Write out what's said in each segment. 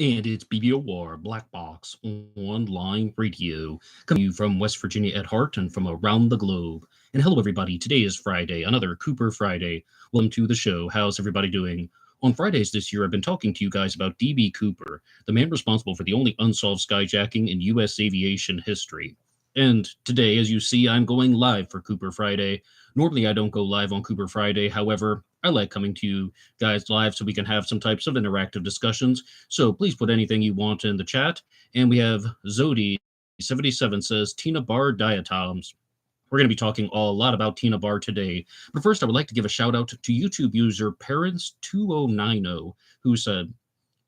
And it's BBOR, Black Box Online Radio, coming to you from West Virginia at heart and from around the globe. And hello, everybody. Today is Friday, another Cooper Friday. Welcome to the show. How's everybody doing? On Fridays this year, I've been talking to you guys about D.B. Cooper, the man responsible for the only unsolved skyjacking in U.S. aviation history. And today, as you see, I'm going live for Cooper Friday. Normally, I don't go live on Cooper Friday. However, I like coming to you guys live so we can have some types of interactive discussions. So please put anything you want in the chat. And we have Zodi77 says Tina Bar diatoms. We're going to be talking a lot about Tina Bar today. But first, I would like to give a shout out to YouTube user Parents2090, who said,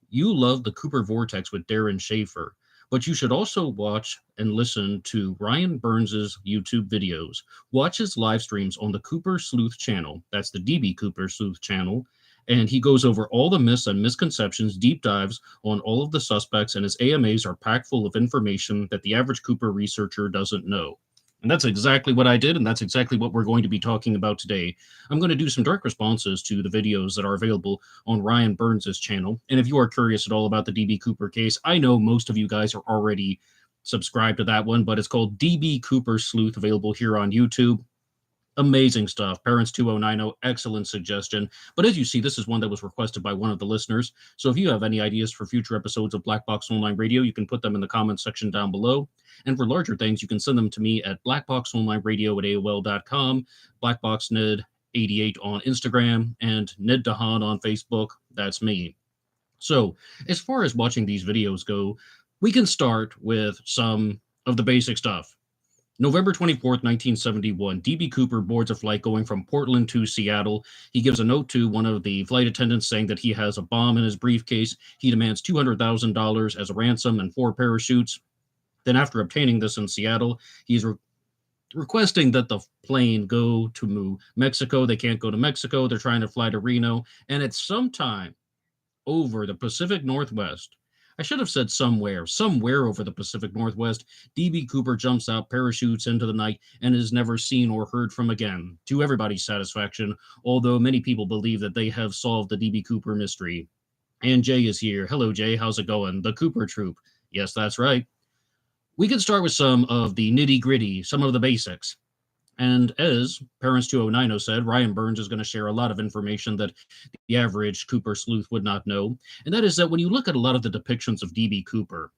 "You love the Cooper Vortex with Darren Schaefer, but you should also watch and listen to Ryan Burns' YouTube videos. Watch his live streams on the Cooper Sleuth channel. That's the DB Cooper Sleuth channel. And he goes over all the myths and misconceptions, deep dives on all of the suspects, and his AMAs are packed full of information that the average Cooper researcher doesn't know." And that's exactly what I did, and that's exactly what we're going to be talking about today. I'm going to do some direct responses to the videos that are available on Ryan Burns' channel. And if you are curious at all about the DB Cooper case, I know most of you guys are already subscribed to that one, but it's called DB Cooper Sleuth, available here on YouTube. Amazing stuff. Parents2090, excellent suggestion. But as you see, this is one that was requested by one of the listeners. So if you have any ideas for future episodes of Black Box Online Radio, you can put them in the comments section down below. And for larger things, you can send them to me at blackboxonlineradio@aol.com, blackboxned88 on Instagram, and Ned Dahan on Facebook. That's me. So as far as watching these videos go, we can start with some of the basic stuff. November 24th, 1971, D.B. Cooper boards a flight going from Portland to Seattle. He gives a note to one of the flight attendants saying that he has a bomb in his briefcase. He demands $200,000 as a ransom and 4 parachutes. Then, after obtaining this in Seattle, he's requesting that the plane go to Mexico. They can't go to Mexico. They're trying to fly to Reno. And at some time over the Pacific Northwest, I should have said somewhere over the Pacific Northwest, D.B. Cooper jumps out, parachutes into the night, and is never seen or heard from again, to everybody's satisfaction, although many people believe that they have solved the D.B. Cooper mystery. And Jay is here. Hello, Jay. How's it going? The Cooper Troop. Yes, that's right. We can start with some of the nitty-gritty, some of the basics. And as Parents2090 said, Ryan Burns is going to share a lot of information that the average Cooper sleuth would not know. And that is that when you look at a lot of the depictions of D.B. Cooper,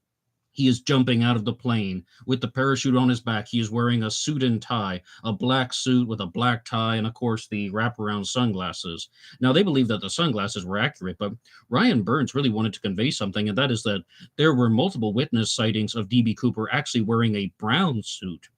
he is jumping out of the plane with the parachute on his back. He is wearing a suit and tie, a black suit with a black tie, and of course the wraparound sunglasses. Now, they believe that the sunglasses were accurate, but Ryan Burns really wanted to convey something, and that is that there were multiple witness sightings of D.B. Cooper actually wearing a brown suit.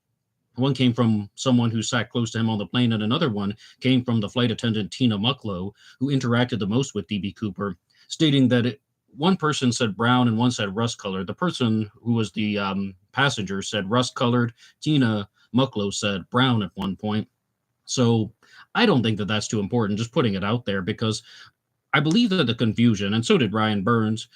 One came from someone who sat close to him on the plane, and another one came from the flight attendant Tina Mucklow, who interacted the most with D.B. Cooper, stating that one person said brown and one said rust-colored. The person who was the passenger said rust-colored. Tina Mucklow said brown at one point. So I don't think that that's too important, just putting it out there, because I believe that the confusion, and so did Ryan Burns,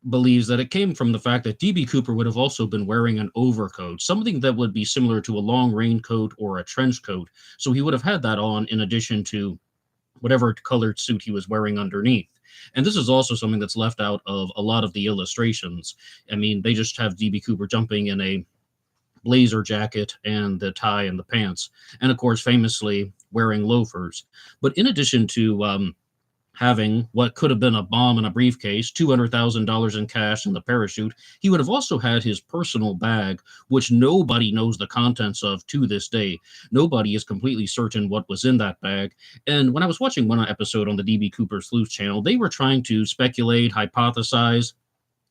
believes that it came from the fact that D.B. Cooper would have also been wearing an overcoat, something that would be similar to a long raincoat or a trench coat. So he would have had that on in addition to whatever colored suit he was wearing underneath. And this is also something that's left out of a lot of the illustrations. I mean, they just have D.B. Cooper jumping in a blazer jacket and the tie and the pants. And of course, famously wearing loafers. But in addition to having what could have been a bomb in a briefcase, $200,000 in cash, and the parachute, he would have also had his personal bag, which nobody knows the contents of to this day. Nobody is completely certain what was in that bag. And when I was watching one episode on the D.B. Cooper Sleuth channel, they were trying to speculate, hypothesize,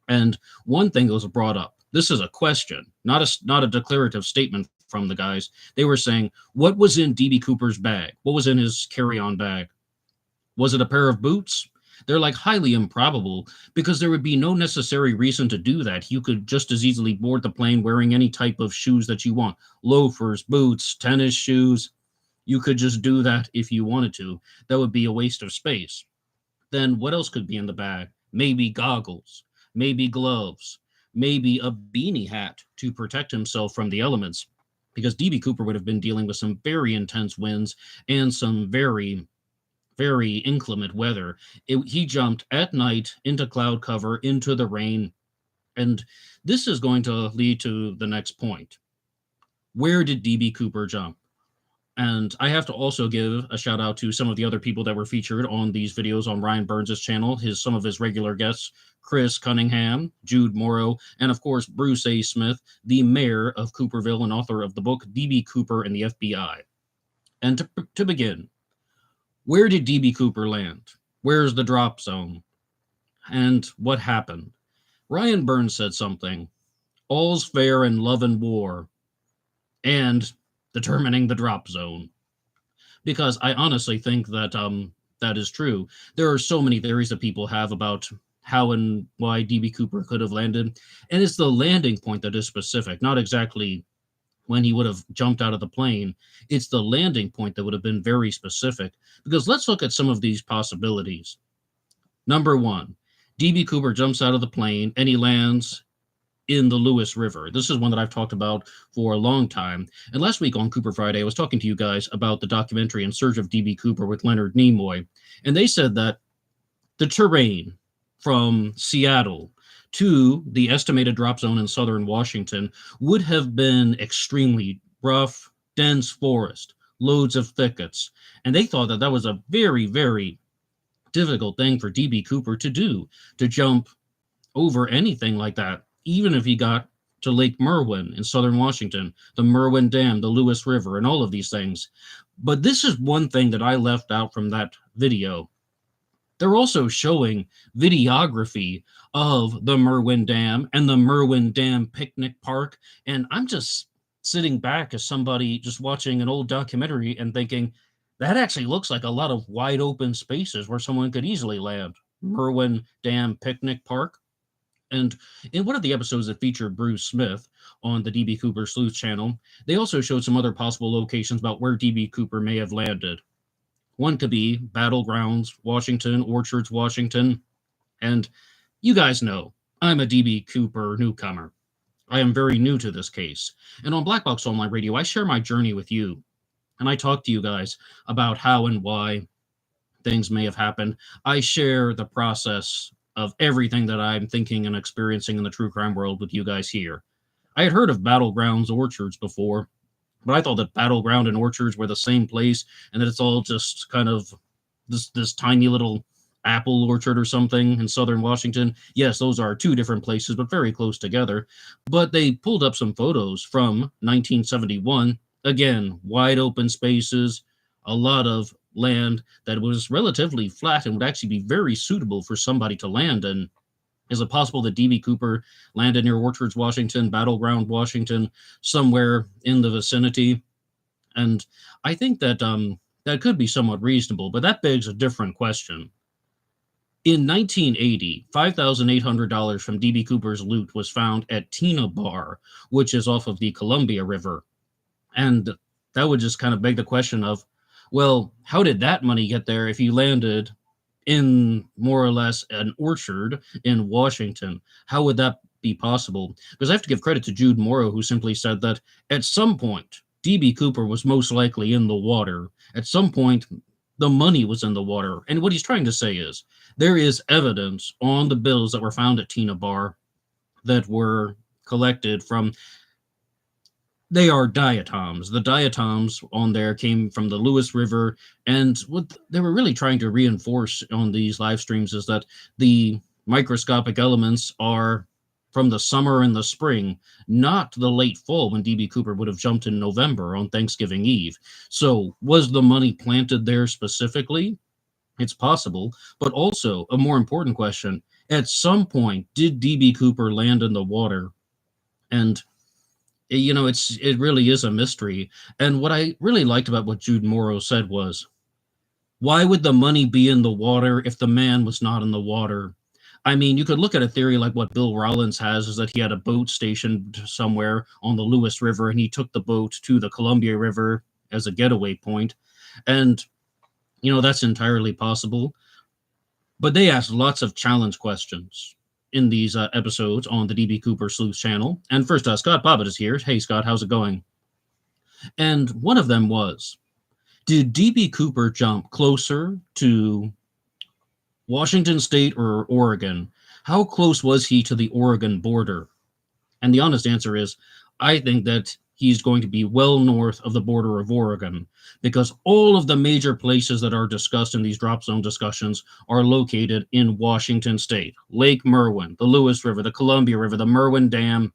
and one thing was brought up. This is a question, not a declarative statement from the guys. They were saying, what was in D.B. Cooper's bag? What was in his carry-on bag? Was it a pair of boots? They're like highly improbable because there would be no necessary reason to do that. You could just as easily board the plane wearing any type of shoes that you want. Loafers, boots, tennis shoes. You could just do that if you wanted to. That would be a waste of space. Then what else could be in the bag? Maybe goggles, maybe gloves, maybe a beanie hat to protect himself from the elements, because D.B. Cooper would have been dealing with some very intense winds and some very very inclement weather. He jumped at night into cloud cover, into the rain. And this is going to lead to the next point. Where did DB Cooper jump? And I have to also give a shout out to some of the other people that were featured on these videos on Ryan Burns' channel, some of his regular guests, Chris Cunningham, Jude Morrow, and of course, Bruce A. Smith, the mayor of Cooperville and author of the book DB Cooper and the FBI. And to begin, where did DB Cooper land? Where's the drop zone? And what happened? Ryan Burns said something. All's fair in love and war. And determining the drop zone. Because I honestly think that that is true. There are so many theories that people have about how and why DB Cooper could have landed. And it's the landing point that is specific, not exactly when he would have jumped out of the plane. It's the landing point that would have been very specific. Because let's look at some of these possibilities. Number one, DB Cooper jumps out of the plane and he lands in the Lewis River. This is one that I've talked about for a long time. And last week on Cooper Friday, I was talking to you guys about the documentary In Search of DB Cooper with Leonard Nimoy. And they said that the terrain from Seattle to the estimated drop zone in southern Washington would have been extremely rough, dense forest, loads of thickets. And they thought that that was a very, very difficult thing for DB Cooper to do, to jump over anything like that. Even if he got to Lake Merwin in southern Washington, the Merwin Dam, the Lewis River, and all of these things. But this is one thing that I left out from that video. They're also showing videography of the Merwin Dam and the Merwin Dam picnic park. And I'm just sitting back as somebody just watching an old documentary and thinking, that actually looks like a lot of wide open spaces where someone could easily land. Merwin Dam picnic park. And in one of the episodes that featured Bruce Smith on the DB Cooper Sleuth channel, they also showed some other possible locations about where DB Cooper may have landed. One could be Battlegrounds, Washington, Orchards, Washington. And you guys know, I'm a DB Cooper newcomer. I am very new to this case. And on Black Box Online Radio, I share my journey with you. And I talk to you guys about how and why things may have happened. I share the process of everything that I'm thinking and experiencing in the true crime world with you guys here. I had heard of Battlegrounds Orchards before, but I thought that Battleground and Orchards were the same place and that it's all just kind of this tiny little apple orchard or something in southern Washington. Yes, those are two different places, but very close together. But they pulled up some photos from 1971. Again, wide open spaces, a lot of land that was relatively flat and would actually be very suitable for somebody to land in. Is it possible that DB Cooper landed near Orchards, Washington, Battleground, Washington, somewhere in the vicinity? And I think that that could be somewhat reasonable, but that begs a different question. In 1980, $5,800 from DB Cooper's loot was found at Tina Bar, which is off of the Columbia River. And that would just kind of beg the question of, well, how did that money get there if you landed in more or less an orchard in Washington? How would that be possible? Because I have to give credit to Jude Morrow, who simply said that at some point, DB Cooper was most likely in the water. At some point, the money was in the water. And what he's trying to say is, there is evidence on the bills that were found at Tina Bar that were collected from. They are diatoms. The diatoms on there came from the Lewis River, and what they were really trying to reinforce on these live streams is that the microscopic elements are from the summer and the spring, not the late fall when DB Cooper would have jumped in November on Thanksgiving Eve. So was the money planted there specifically? It's possible, but also a more important question, at some point, did DB Cooper land in the water? And you know, it really is a mystery. And what I really liked about what Jude Morrow said was, why would the money be in the water if the man was not in the water? I mean, you could look at a theory like what Bill Rollins has, is that he had a boat stationed somewhere on the Lewis River and he took the boat to the Columbia River as a getaway point. And, you know, that's entirely possible. But they asked lots of challenge questions in these episodes on the DB Cooper Sleuth channel. And first, Scott Bobbitt is here. Hey, Scott, how's it going? And one of them was, Did D.B. Cooper jump closer to Washington State or Oregon? How close was he to the Oregon border? And the honest answer is, I think that he's going to be well north of the border of Oregon, because all of the major places that are discussed in these drop zone discussions are located in Washington State. Lake Merwin, the Lewis River, the Columbia River, the Merwin Dam,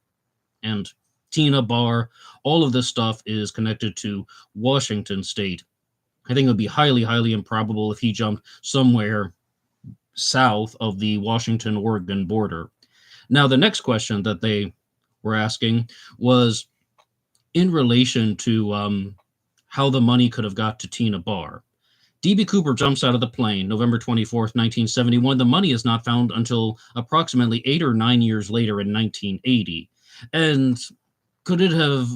and Tina Bar. All of this stuff is connected to Washington State. I think it would be highly, highly improbable if he jumped somewhere south of the Washington-Oregon border. Now, the next question that they were asking was in relation to how the money could have got to Tina Bar. D.B. Cooper jumps out of the plane November 24th, 1971. The money is not found until approximately 8 or 9 years later in 1980. And could it have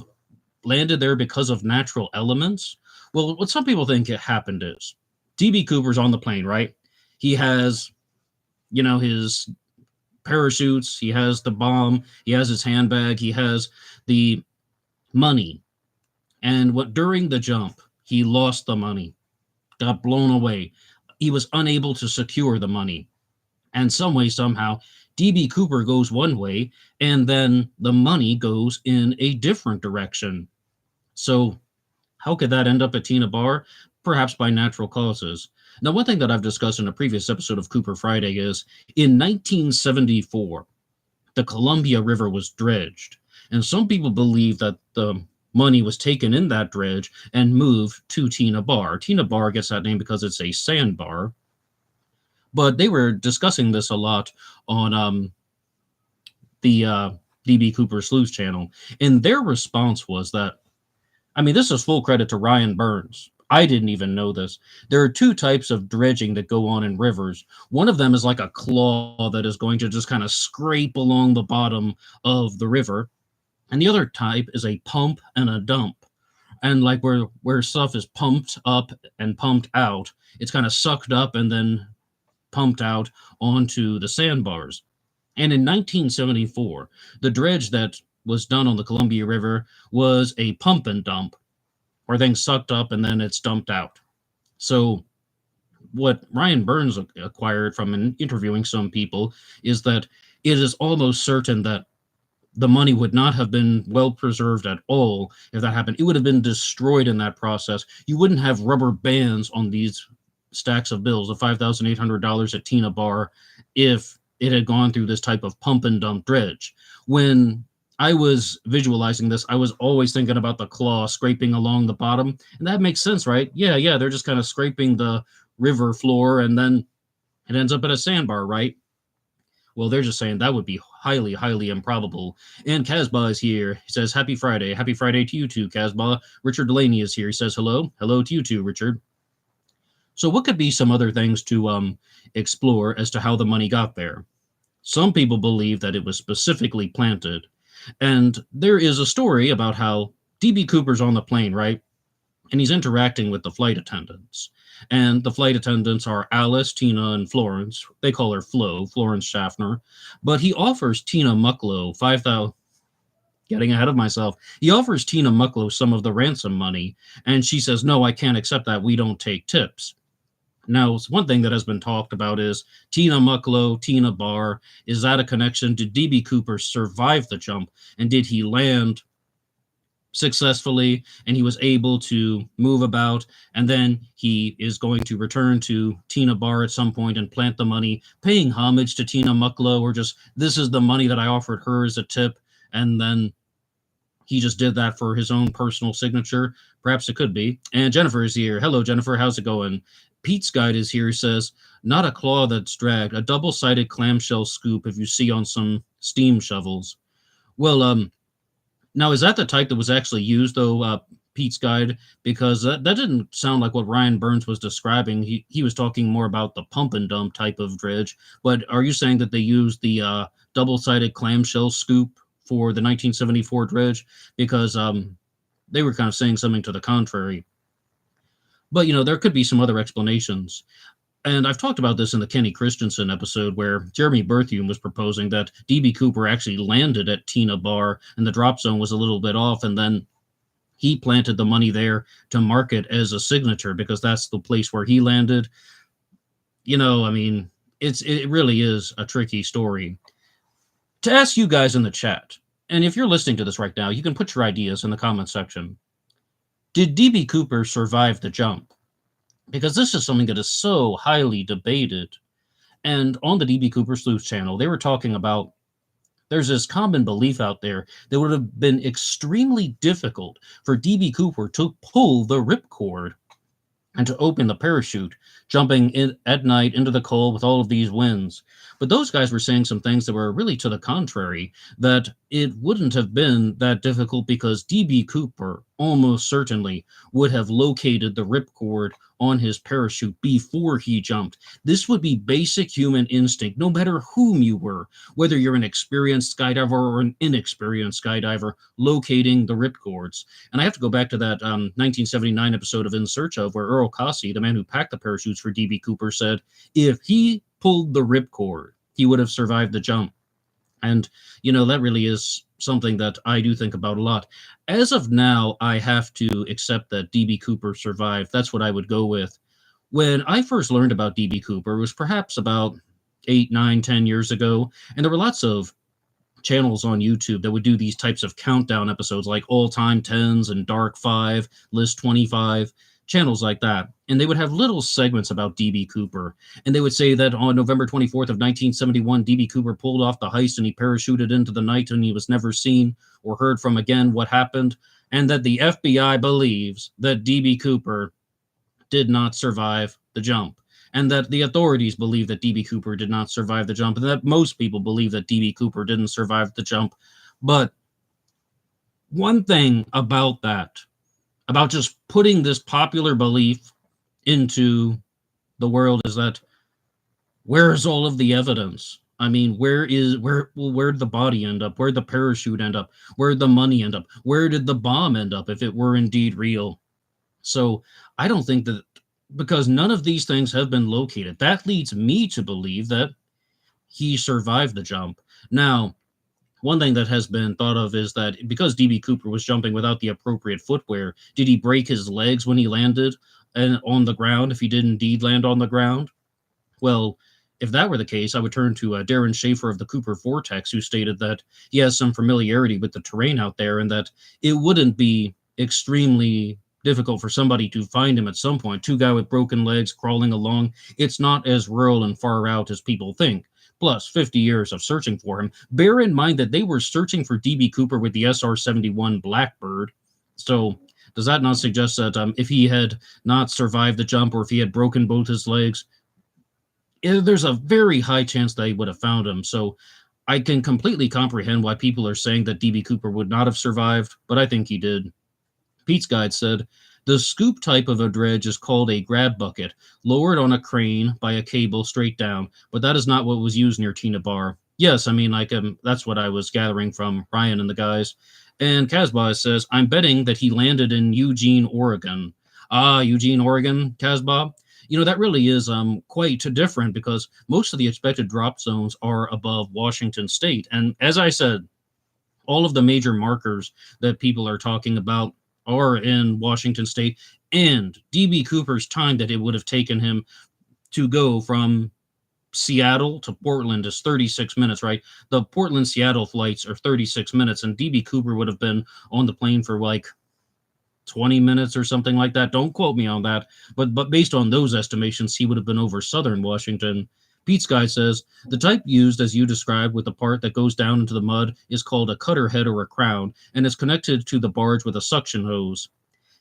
landed there because of natural elements? Well, what some people think it happened is D.B. Cooper's on the plane, right? He has, his parachutes, he has the bomb, he has his handbag, he has the money. And during the jump, he lost the money, got blown away. He was unable to secure the money. And some way, somehow, D.B. Cooper goes one way, and then the money goes in a different direction. So how could that end up at Tina Bar? Perhaps by natural causes. Now, one thing that I've discussed in a previous episode of Cooper Friday is in 1974, the Columbia River was dredged. And some people believe that the money was taken in that dredge and moved to Tina Bar. Tina Bar gets that name because it's a sandbar. But they were discussing this a lot on the D.B. Cooper Sleuth channel. And their response was that, this is full credit to Ryan Burns. I didn't even know this. There are two types of dredging that go on in rivers. One of them is like a claw that is going to just kind of scrape along the bottom of the river. And the other type is a pump and a dump. And like where stuff is pumped up and pumped out, it's kind of sucked up and then pumped out onto the sandbars. And in 1974, the dredge that was done on the Columbia River was a pump and dump, where things sucked up and then it's dumped out. So what Ryan Burns acquired from interviewing some people is that it is almost certain that the money would not have been well preserved at all if that happened. It would have been destroyed in that process. You wouldn't have rubber bands on these stacks of bills, the $5,800 at Tina Bar, if it had gone through this type of pump and dump dredge. When I was visualizing this, I was always thinking about the claw scraping along the bottom. And that makes sense, right? Yeah, they're just kind of scraping the river floor and then it ends up at a sandbar, right? Well, they're just saying that would be highly, highly improbable. And Casbah is here. He says, Happy Friday. Happy Friday to you too, Casbah. Richard Delaney is here. He says, hello. Hello to you too, Richard. So what could be some other things to explore as to how the money got there? Some people believe that it was specifically planted. And there is a story about how D.B. Cooper's on the plane, right? And he's interacting with the flight attendants. And the flight attendants are Alice, Tina, and Florence. They call her Flo, Florence Schaffner. But he offers Tina Mucklow $5,000. Getting ahead of myself. He offers Tina Mucklow some of the ransom money. And she says, no, I can't accept that. We don't take tips. Now, one thing that has been talked about is Tina Mucklow, Tina Bar. Is that a connection? Did D.B. Cooper survive the jump? And did he land successfully and he was able to move about? And then he is going to return to Tina Bar at some point and plant the money, paying homage to Tina Mucklow, or just, this is the money that I offered her as a tip. And then he just did that for his own personal signature. Perhaps it could be. And Jennifer is here. Hello, Jennifer. How's it going? Pete's Guide is here. He says, not a claw that's dragged, a double-sided clamshell scoop if you see on some steam shovels. Well, now, is that the type that was actually used, though, Pete's Guide? Because that didn't sound like what Ryan Burns was describing. He was talking more about the pump and dump type of dredge. But are you saying that they used the double-sided clamshell scoop for the 1974 dredge? Because they were kind of saying something to the contrary. But, there could be some other explanations. And I've talked about this in the Kenny Christensen episode where Jeremy Berthium was proposing that D.B. Cooper actually landed at Tina Bar and the drop zone was a little bit off, and then he planted the money there to mark it as a signature because that's the place where he landed. I mean, it really is a tricky story. To ask you guys in the chat, and if you're listening to this right now, you can put your ideas in the comment section. Did DB Cooper survive the jump? Because this is something that is so highly debated. And on the DB Cooper Sleuth channel, they were talking about there's this common belief out there that would have been extremely difficult for DB Cooper to pull the ripcord and to open the parachute, jumping in at night into the cold with all of these winds. But those guys were saying some things that were really to the contrary, that it wouldn't have been that difficult because DB Cooper almost certainly would have located the ripcord on his parachute before he jumped. This would be basic human instinct, no matter whom you were, whether you're an experienced skydiver or an inexperienced skydiver, locating the ripcords. And I have to go back to that 1979 episode of In Search Of, where Earl Cossey, the man who packed the parachutes for DB Cooper, said if he pulled the ripcord, he would have survived the jump. And, that really is something that I do think about a lot. As of now, I have to accept that DB Cooper survived. That's what I would go with. When I first learned about DB Cooper, it was perhaps about 8, 9, 10 years ago, and there were lots of channels on YouTube that would do these types of countdown episodes like All-Time 10s and Dark 5, List 25, channels like that. And they would have little segments about DB Cooper. And they would say that on November 24th of 1971, DB Cooper pulled off the heist and he parachuted into the night and he was never seen or heard from again what happened. And that the FBI believes that DB Cooper did not survive the jump. And that the authorities believe that DB Cooper did not survive the jump. And that most people believe that DB Cooper didn't survive the jump. But one thing about that, about just putting this popular belief into the world, is that where's all of the evidence? I mean, where'd the body end up? Where'd the parachute end up? Where'd the money end up? Where did the bomb end up if it were indeed real? So I don't think that, because none of these things have been located, that leads me to believe that he survived the jump. Now, one thing that has been thought of is that because DB Cooper was jumping without the appropriate footwear, did he break his legs when he landed and on the ground, if he did indeed land on the ground? Well, if that were the case, I would turn to Darren Schaefer of the Cooper Vortex, who stated that he has some familiarity with the terrain out there and that it wouldn't be extremely difficult for somebody to find him at some point. Two guys with broken legs crawling along. It's not as rural and far out as people think. Plus 50 years of searching for him. Bear in mind that they were searching for DB Cooper with the SR-71 Blackbird. So does that not suggest that if he had not survived the jump or if he had broken both his legs, there's a very high chance that he would have found him. So I can completely comprehend why people are saying that DB Cooper would not have survived, but I think he did. Pete's Guide said, the scoop type of a dredge is called a grab bucket, lowered on a crane by a cable straight down, but that is not what was used near Tina Bar. Yes, I mean, that's what I was gathering from Ryan and the guys. And Casbah says, I'm betting that he landed in Eugene, Oregon. Ah, Eugene, Oregon, Casbah. That really is quite different because most of the expected drop zones are above Washington State. And as I said, all of the major markers that people are talking about are in Washington State, and DB Cooper's time that it would have taken him to go from Seattle to Portland is 36 minutes, right? The Portland-Seattle flights are 36 minutes, and DB Cooper would have been on the plane for like 20 minutes or something like that. Don't quote me on that, but based on those estimations, he would have been over southern Washington. Pete's Guy says, the type used as you described with the part that goes down into the mud is called a cutter head or a crown, and is connected to the barge with a suction hose.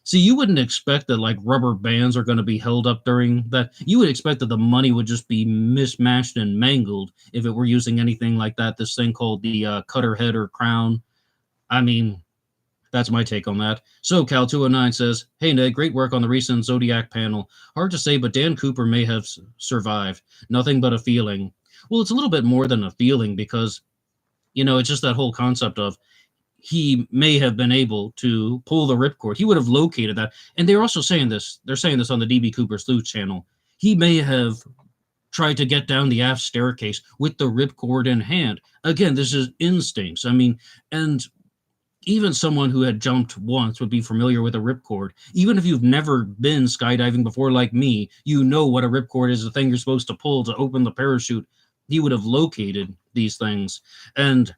See, you wouldn't expect that like rubber bands are going to be held up during that. You would expect that the money would just be mismatched and mangled if it were using anything like that, this thing called the cutter head or crown. I mean, that's my take on that. So Cal209 says, hey, Ned, great work on the recent Zodiac panel. Hard to say, but Dan Cooper may have survived. Nothing but a feeling. Well, it's a little bit more than a feeling because, it's just that whole concept of he may have been able to pull the ripcord. He would have located that. And they're also saying this. They're saying this on the DB Cooper Sleuth channel. He may have tried to get down the aft staircase with the ripcord in hand. Again, this is instincts. I mean, and even someone who had jumped once would be familiar with a ripcord. Even if you've never been skydiving before like me, you know what a ripcord is, the thing you're supposed to pull to open the parachute. He would have located these things. And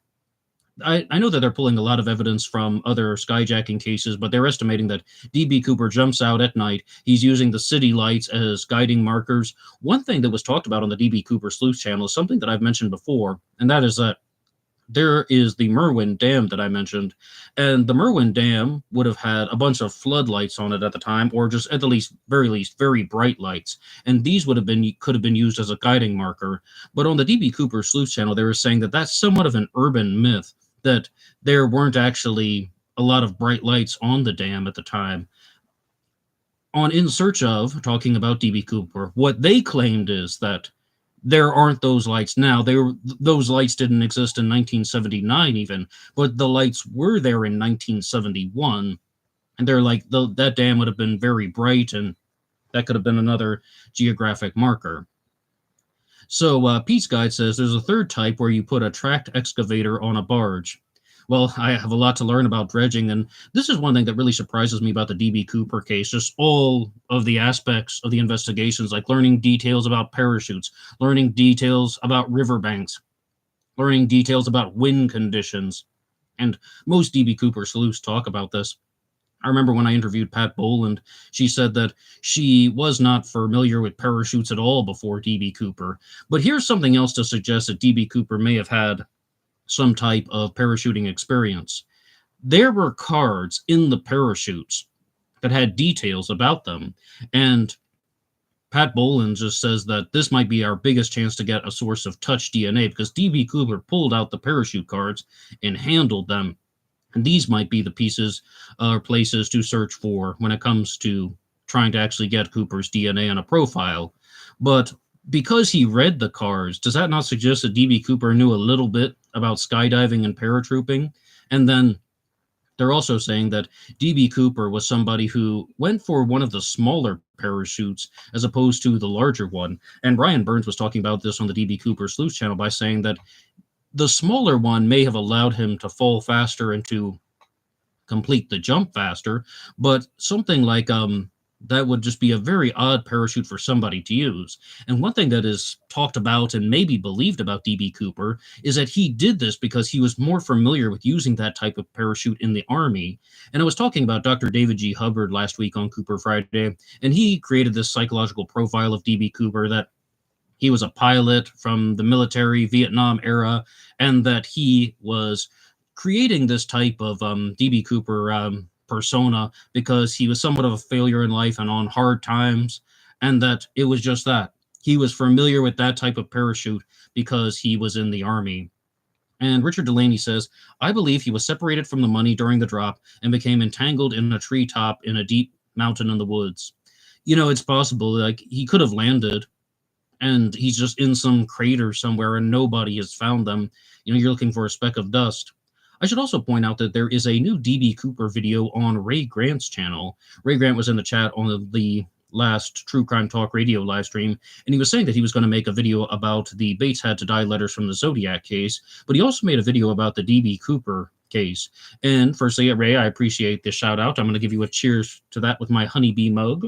I know that they're pulling a lot of evidence from other skyjacking cases, but they're estimating that D.B. Cooper jumps out at night. He's using the city lights as guiding markers. One thing that was talked about on the D.B. Cooper Sleuth channel is something that I've mentioned before, and that is that there is the Merwin Dam that I mentioned, and the Merwin Dam would have had a bunch of floodlights on it at the time, or just at the very least, very bright lights, and these could have been used as a guiding marker. But on the D.B. Cooper Sleuth channel, they were saying that that's somewhat of an urban myth, that there weren't actually a lot of bright lights on the dam at the time. On In Search Of, talking about D.B. Cooper, what they claimed is that there aren't those lights now. Those lights didn't exist in 1979 even, but the lights were there in 1971, and they're like, that dam would have been very bright, and that could have been another geographic marker. So Pete's Guide says there's a third type where you put a tracked excavator on a barge. Well, I have a lot to learn about dredging, and this is one thing that really surprises me about the D.B. Cooper case, just all of the aspects of the investigations, like learning details about parachutes, learning details about riverbanks, learning details about wind conditions, and most D.B. Cooper sleuths talk about this. I remember when I interviewed Pat Boland, she said that she was not familiar with parachutes at all before D.B. Cooper. But here's something else to suggest that D.B. Cooper may have had some type of parachuting experience. There were cards in the parachutes that had details about them, and Pat Boland just says that this might be our biggest chance to get a source of touch DNA, because D.B. Cooper pulled out the parachute cards and handled them, and these might be the pieces or places to search for when it comes to trying to actually get Cooper's DNA on a profile. But because he read the cards, does that not suggest that D.B. Cooper knew a little bit about skydiving and paratrooping? And then they're also saying that D.B. Cooper was somebody who went for one of the smaller parachutes as opposed to the larger one. And Ryan Burns was talking about this on the D.B. Cooper Sleuth channel by saying that the smaller one may have allowed him to fall faster and to complete the jump faster, but something like that would just be a very odd parachute for somebody to use. And one thing that is talked about and maybe believed about D.B. Cooper is that he did this because he was more familiar with using that type of parachute in the Army. And I was talking about Dr. David G. Hubbard last week on Cooper Friday, and he created this psychological profile of D.B. Cooper, that he was a pilot from the military Vietnam era, and that he was creating this type of D.B. Cooper persona because he was somewhat of a failure in life and on hard times, and that it was just that he was familiar with that type of parachute because he was in the Army. And Richard Delaney says, I believe he was separated from the money during the drop and became entangled in a treetop in a deep mountain in the woods. You know, it's possible, like, he could have landed and he's just in some crater somewhere and nobody has found them. You know, you're looking for a speck of dust. I should also point out that there is a new D.B. Cooper video on Ray Grant's channel. Ray Grant was in the chat on the last True Crime Talk radio live stream, and he was saying that he was going to make a video about the Bates Had to Die letters from the Zodiac case, but he also made a video about the D.B. Cooper case. And firstly, Ray, I appreciate the shout out. I'm going to give you a cheers to that with my honeybee mug.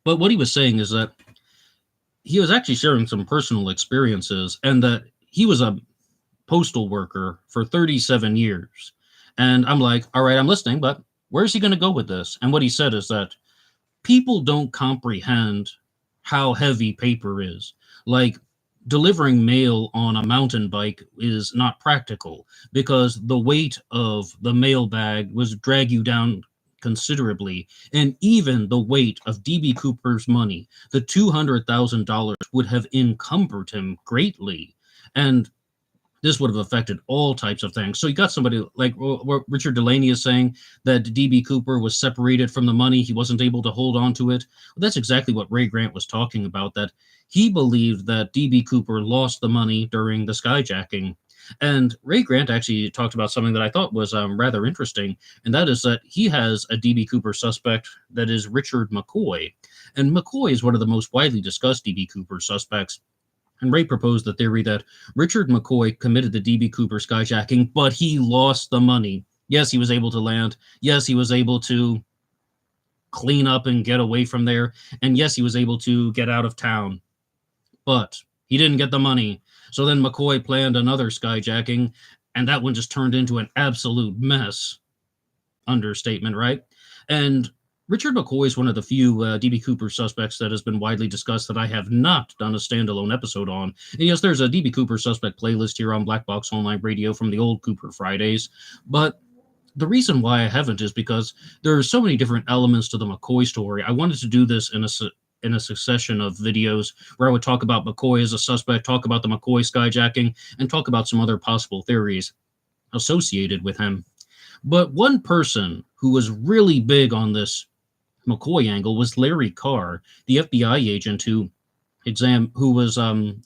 But what he was saying is that he was actually sharing some personal experiences, and that he was a postal worker for 37 years. And I'm like, all right, I'm listening, but where's he going to go with this? And what he said is that people don't comprehend how heavy paper is. Like, delivering mail on a mountain bike is not practical because the weight of the mail bag would drag you down considerably. And even the weight of D.B. Cooper's money, the $200,000, would have encumbered him greatly. And this would have affected all types of things. So you got somebody like what Richard Delaney is saying, that D.B. Cooper was separated from the money. He wasn't able to hold on to it. Well, that's exactly what Ray Grant was talking about, that he believed that D.B. Cooper lost the money during the skyjacking. And Ray Grant actually talked about something that I thought was rather interesting, and that is that he has a D.B. Cooper suspect that is Richard McCoy. And McCoy is one of the most widely discussed D.B. Cooper suspects. And Ray proposed the theory that Richard McCoy committed the D.B. Cooper skyjacking, but he lost the money. Yes, he was able to land. Yes, he was able to clean up and get away from there. And yes, he was able to get out of town. But he didn't get the money. So then McCoy planned another skyjacking, and that one just turned into an absolute mess. Understatement, right? And Richard McCoy is one of the few D.B. Cooper suspects that has been widely discussed that I have not done a standalone episode on. And yes, there's a D.B. Cooper suspect playlist here on Black Box Online Radio from the old Cooper Fridays, but the reason why I haven't is because there are so many different elements to the McCoy story. I wanted to do this in a succession of videos where I would talk about McCoy as a suspect, talk about the McCoy skyjacking, and talk about some other possible theories associated with him. But one person who was really big on this McCoy angle was Larry Carr, the FBI agent who was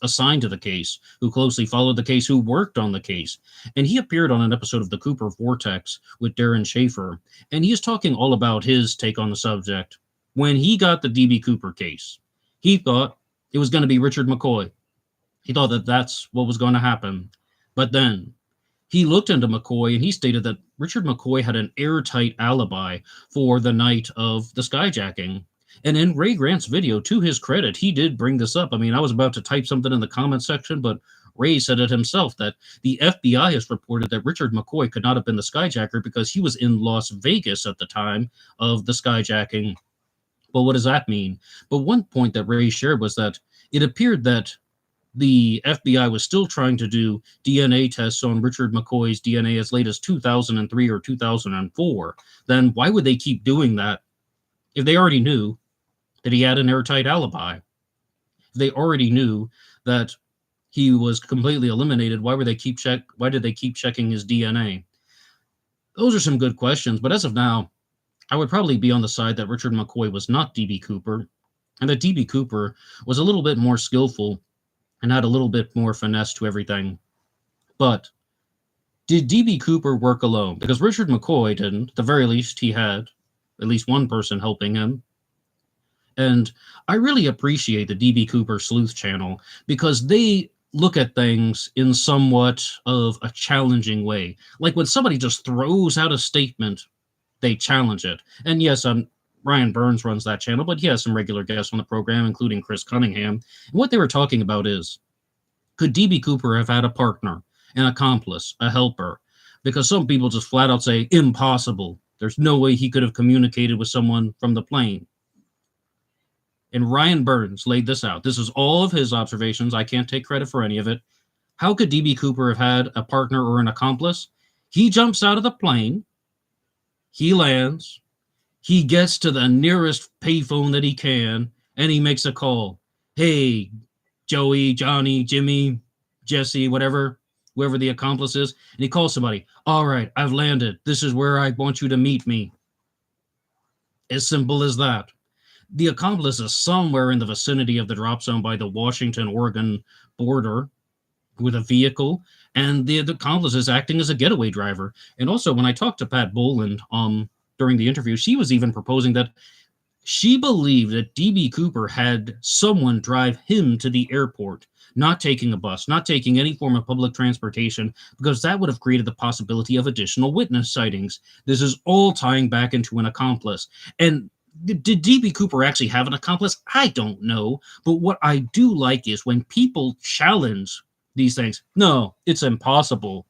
assigned to the case, who closely followed the case, who worked on the case. And he appeared on an episode of the Cooper Vortex with Darren Schaefer, and he is talking all about his take on the subject. When he got the D.B. Cooper case, he thought it was going to be Richard McCoy. He thought that that's what was going to happen. But then he looked into McCoy, and he stated that Richard McCoy had an airtight alibi for the night of the skyjacking. And in Ray Grant's video, to his credit, he did bring this up. I mean, I was about to type something in the comment section, but Ray said it himself that the FBI has reported that Richard McCoy could not have been the skyjacker because he was in Las Vegas at the time of the skyjacking. But what does that mean? But one point that Ray shared was that it appeared that the FBI was still trying to do DNA tests on Richard McCoy's DNA as late as 2003 or 2004. Then why would they keep doing that if they already knew that he had an airtight alibi? If they already knew that he was completely eliminated, why did they keep checking his DNA? Those are some good questions, but as of now, I would probably be on the side that Richard McCoy was not D.B. Cooper, and that D.B. Cooper was a little bit more skillful and had a little bit more finesse to everything. But did D.B. Cooper work alone? Because Richard McCoy didn't. At the very least, he had at least one person helping him. And I really appreciate the D.B. Cooper Sleuth channel because they look at things in somewhat of a challenging way. Like when somebody just throws out a statement, they challenge it. And yes, Ryan Burns runs that channel, but he has some regular guests on the program, including Chris Cunningham. And what they were talking about is, could D.B. Cooper have had a partner, an accomplice, a helper? Because some people just flat out say, impossible. There's no way he could have communicated with someone from the plane. And Ryan Burns laid this out. This is all of his observations. I can't take credit for any of it. How could D.B. Cooper have had a partner or an accomplice? He jumps out of the plane. He lands. He gets to the nearest payphone that he can, and he makes a call. Hey, Joey, Johnny, Jimmy, Jesse, whoever the accomplice is. And he calls somebody. All right, I've landed. This is where I want you to meet me. As simple as that. The accomplice is somewhere in the vicinity of the drop zone by the Washington-Oregon border with a vehicle, and the accomplice is acting as a getaway driver. And also, when I talked to Pat Boland during the interview, she was even proposing that she believed that D.B. Cooper had someone drive him to the airport, not taking a bus, not taking any form of public transportation, because that would have created the possibility of additional witness sightings. This is all tying back into an accomplice. And did D.B. Cooper actually have an accomplice? I don't know. But what I do like is when people challenge these things. No, it's impossible.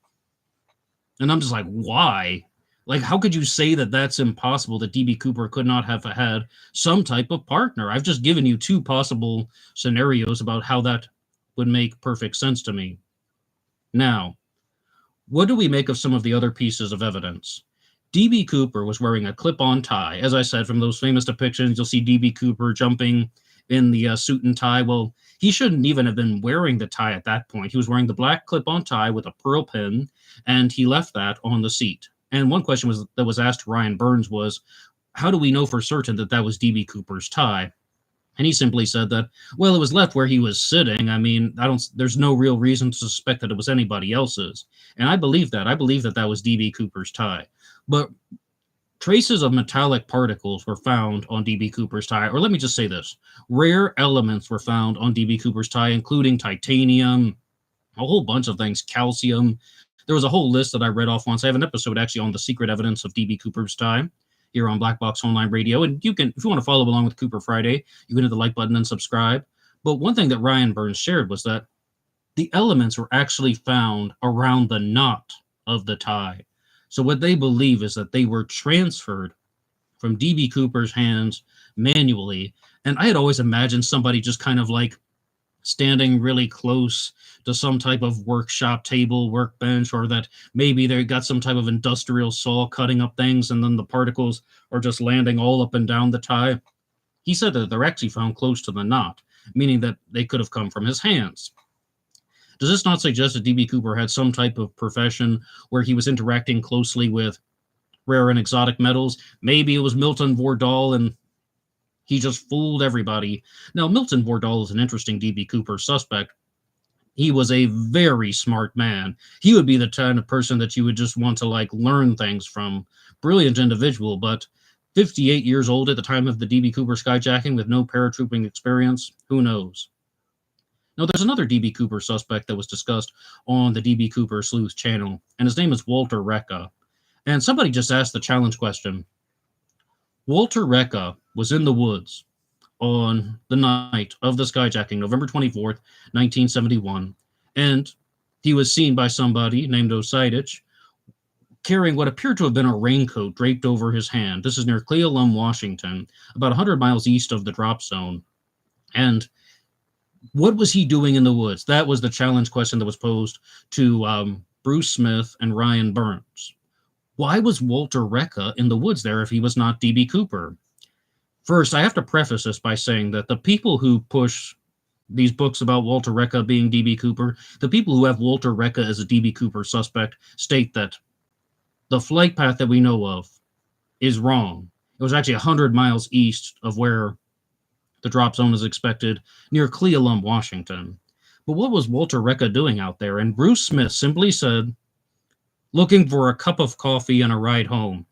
And I'm just like, why? Like, how could you say that that's impossible, that D.B. Cooper could not have had some type of partner? I've just given you two possible scenarios about how that would make perfect sense to me. Now, what do we make of some of the other pieces of evidence? D.B. Cooper was wearing a clip-on tie. As I said, from those famous depictions, you'll see D.B. Cooper jumping in the suit and tie. Well, he shouldn't even have been wearing the tie at that point. He was wearing the black clip-on tie with a pearl pin, and he left that on the seat. And one question that was asked to Ryan Burns was, how do we know for certain that that was D.B. Cooper's tie? And he simply said that, well, it was left where he was sitting. I mean, there's no real reason to suspect that it was anybody else's. And I believe that. I believe that that was D.B. Cooper's tie. But Traces of metallic particles were found on D.B. Cooper's tie, or let me just say this. Rare elements were found on D.B. Cooper's tie, including titanium, a whole bunch of things, calcium. There was a whole list that I read off once. I have an episode actually on the secret evidence of D.B. Cooper's tie here on Black Box Online Radio. And you can, if you want to follow along with Cooper Friday, you can hit the like button and subscribe. But one thing that Ryan Burns shared was that the elements were actually found around the knot of the tie. So what they believe is that they were transferred from D.B. Cooper's hands manually. And I had always imagined somebody just kind of like standing really close to some type of workshop table, workbench, or that maybe they got some type of industrial saw cutting up things and then the particles are just landing all up and down the tie. He said that they're actually found close to the knot, meaning that they could have come from his hands. Does this not suggest that D.B. Cooper had some type of profession where he was interacting closely with rare and exotic metals? Maybe it was Milton Vordal and he just fooled everybody. Now, Milton Vordal is an interesting D.B. Cooper suspect. He was a very smart man. He would be the kind of person that you would just want to like learn things from. Brilliant individual, but 58 years old at the time of the D.B. Cooper skyjacking with no paratrooping experience. Who knows? Now, there's another D.B. Cooper suspect that was discussed on the D.B. Cooper Sleuth channel, and his name is Walter Recca. And somebody just asked the challenge question. Walter Recca was in the woods on the night of the skyjacking, November 24th, 1971, and he was seen by somebody named Osidich carrying what appeared to have been a raincoat draped over his hand. This is near Cle Elum, Washington, about 100 miles east of the drop zone. And what was he doing in the woods? That was the challenge question that was posed to Bruce Smith and Ryan Burns. Why was Walter Recca in the woods there if he was not D.B. Cooper? First, I have to preface this by saying that the people who push these books about Walter Recca being D.B. Cooper, the people who have Walter Recca as a D.B. Cooper suspect, state that the flight path that we know of is wrong. It was actually 100 miles east of where the drop zone is expected, near Cle Elum, Washington. But what was Walter Recca doing out there? And Bruce Smith simply said, looking for a cup of coffee and a ride home.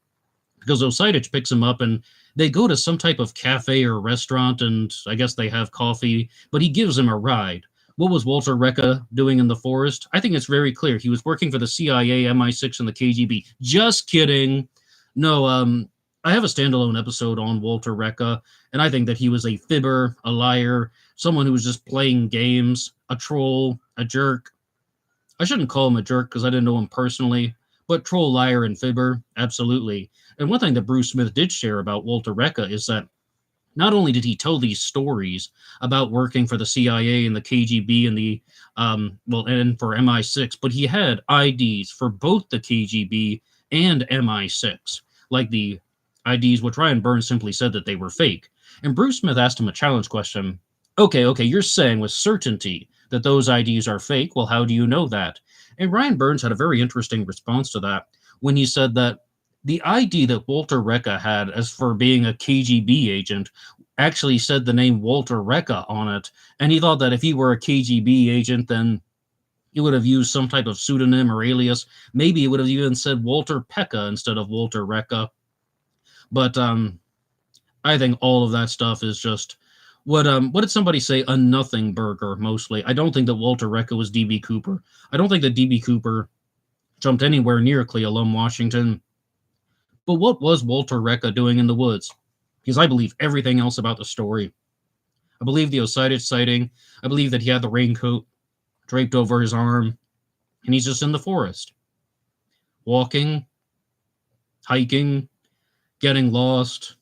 Because Osidich picks him up and they go to some type of cafe or restaurant and I guess they have coffee, but he gives him a ride. What was Walter Recca doing in the forest? I think it's very clear. He was working for the CIA, MI6, and the KGB. Just kidding. No, I have a standalone episode on Walter Recca, and I think that he was a fibber, a liar, someone who was just playing games, a troll, a jerk. I shouldn't call him a jerk because I didn't know him personally, but troll, liar, and fibber, absolutely. And one thing that Bruce Smith did share about Walter Recca is that not only did he tell these stories about working for the CIA and the KGB and the, and for MI6, but he had IDs for both the KGB and MI6, like the IDs, which Ryan Burns simply said that they were fake. And Bruce Smith asked him a challenge question. Okay, you're saying with certainty that those IDs are fake. Well, how do you know that? And Ryan Burns had a very interesting response to that when he said that the ID that Walter Recca had as for being a KGB agent actually said the name Walter Recca on it. And he thought that if he were a KGB agent, then he would have used some type of pseudonym or alias. Maybe it would have even said Walter Pekka instead of Walter Recca. But I think all of that stuff is just what did somebody say? A nothing burger, mostly. I don't think that Walter Recca was D.B. Cooper. I don't think that D.B. Cooper jumped anywhere near Cle Elum, Washington. But what was Walter Recca doing in the woods? Because I believe everything else about the story. I believe the Osidich sighting. I believe that he had the raincoat draped over his arm, and he's just in the forest. Walking, hiking, getting lost,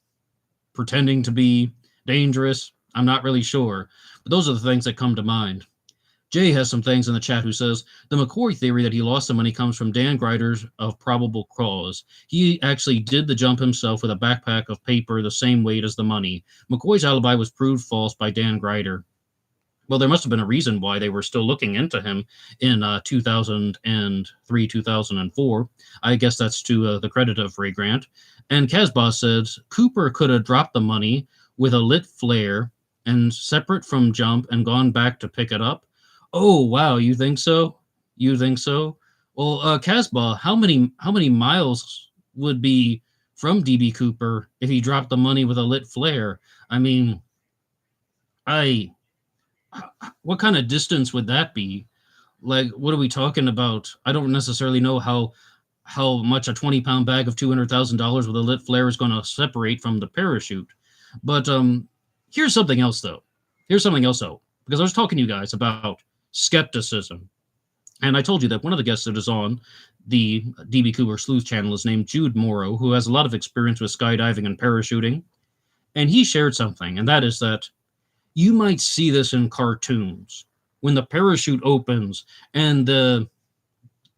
pretending to be dangerous. I'm not really sure, but those are the things that come to mind. Jay has some things in the chat who says, the McCoy theory that he lost the money comes from Dan Greider's of probable cause. He actually did the jump himself with a backpack of paper the same weight as the money. McCoy's alibi was proved false by Dan Greider. Well, there must have been a reason why they were still looking into him in 2003, 2004. I guess that's to the credit of Ray Grant. And Casbah says, Cooper could have dropped the money with a lit flare and separate from jump and gone back to pick it up. Oh, wow, you think so? You think so? Well, Casbah, how many miles would be from DB Cooper if he dropped the money with a lit flare. I mean, I what kind of distance would that be? Like, what are we talking about? I don't necessarily know how much a 20-pound bag of $200,000 with a lit flare is going to separate from the parachute. But here's something else though. Because I was talking to you guys about skepticism, and I told you that one of the guests that is on the DB Cooper Sleuth channel is named Jude Morrow, who has a lot of experience with skydiving and parachuting, and he shared something, and that is that you might see this in cartoons when the parachute opens and the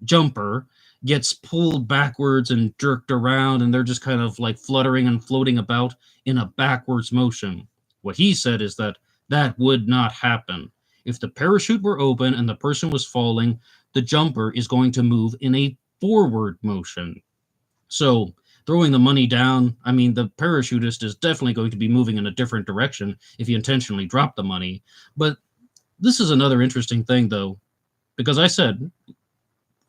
jumper gets pulled backwards and jerked around, and they're just kind of like fluttering and floating about in a backwards motion. What he said is that that would not happen. If the parachute were open and the person was falling, the jumper is going to move in a forward motion. So throwing the money down, I mean, the parachutist is definitely going to be moving in a different direction if he intentionally dropped the money. But this is another interesting thing, though, because I said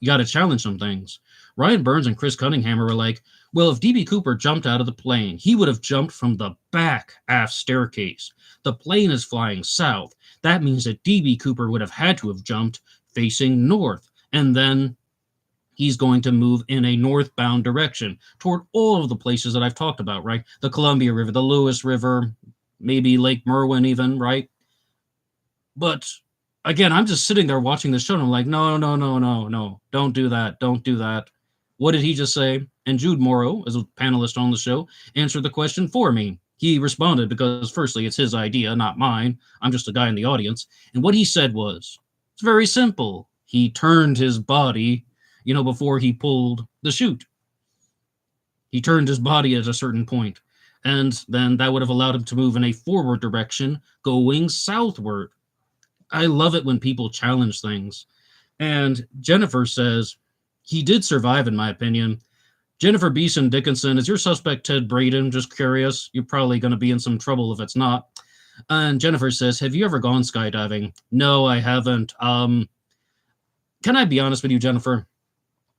you got to challenge some things. Ryan Burns and Chris Cunningham were like, well, if DB Cooper jumped out of the plane, he would have jumped from the back aft staircase. The plane is flying south. That means that DB Cooper would have had to have jumped facing north, and then he's going to move in a northbound direction toward all of the places that I've talked about, right? The Columbia River, the Lewis River, maybe Lake Merwin even, right? But again, I'm just sitting there watching the show, and I'm like, no, don't do that. What did he just say? And Jude Morrow, as a panelist on the show, answered the question for me. He responded because, firstly, it's his idea, not mine. I'm just a guy in the audience. And what he said was, it's very simple. He turned his body, before he pulled the chute. He turned his body at a certain point, and then that would have allowed him to move in a forward direction, going southward. I love it when people challenge things. And Jennifer says, he did survive, in my opinion. Jennifer Beeson Dickinson, is your suspect Ted Braden? Just curious. You're probably going to be in some trouble if it's not. And Jennifer says, have you ever gone skydiving? No, I haven't. Can I be honest with you, Jennifer?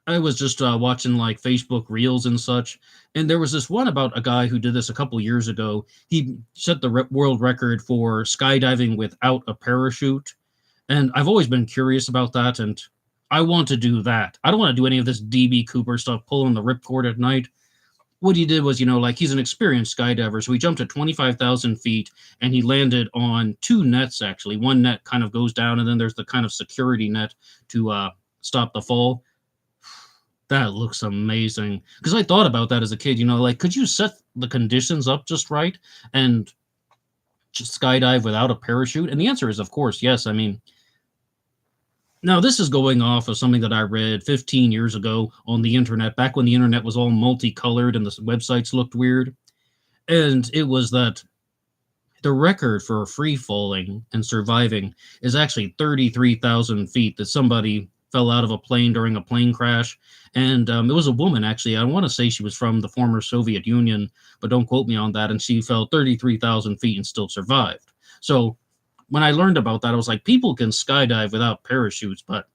I was just watching like Facebook Reels and such, and there was this one about a guy who did this a couple years ago. He set the world record for skydiving without a parachute, and I've always been curious about that, and I want to do that. I don't want to do any of this DB Cooper stuff, pulling the ripcord at night. What he did was, he's an experienced skydiver, so he jumped at 25,000 feet, and he landed on two nets, actually. One net kind of goes down, and then there's the kind of security net to stop the fall. That looks amazing. Because I thought about that as a kid, could you set the conditions up just right and just skydive without a parachute? And the answer is, of course, yes. I mean, now this is going off of something that I read 15 years ago on the internet, back when the internet was all multicolored and the websites looked weird. And it was that the record for free falling and surviving is actually 33,000 feet, that somebody fell out of a plane during a plane crash. And it was a woman, actually. I want to say she was from the former Soviet Union, but don't quote me on that. And she fell 33,000 feet and still survived. So when I learned about that, I was like, people can skydive without parachutes, but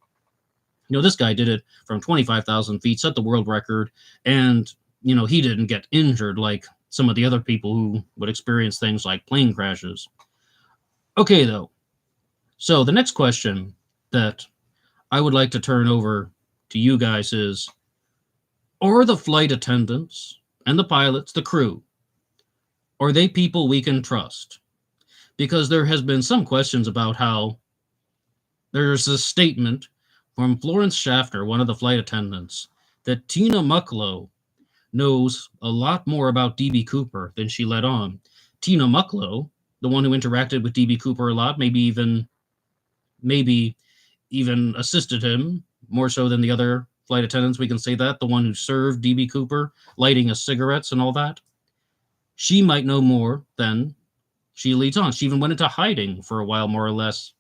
this guy did it from 25,000 feet, set the world record, and he didn't get injured like some of the other people who would experience things like plane crashes. Okay, though. So the next question that I would like to turn over to you guys is, are the flight attendants and the pilots, the crew, are they people we can trust? Because there has been some questions about how there's a statement from Florence Shafter, one of the flight attendants, that Tina Mucklow knows a lot more about D.B. Cooper than she let on. Tina Mucklow, the one who interacted with D.B. Cooper a lot, maybe even assisted him more so than the other flight attendants, we can say that, the one who served D.B. Cooper, lighting his cigarettes and all that. She might know more than she leads on. She even went into hiding for a while, more or less.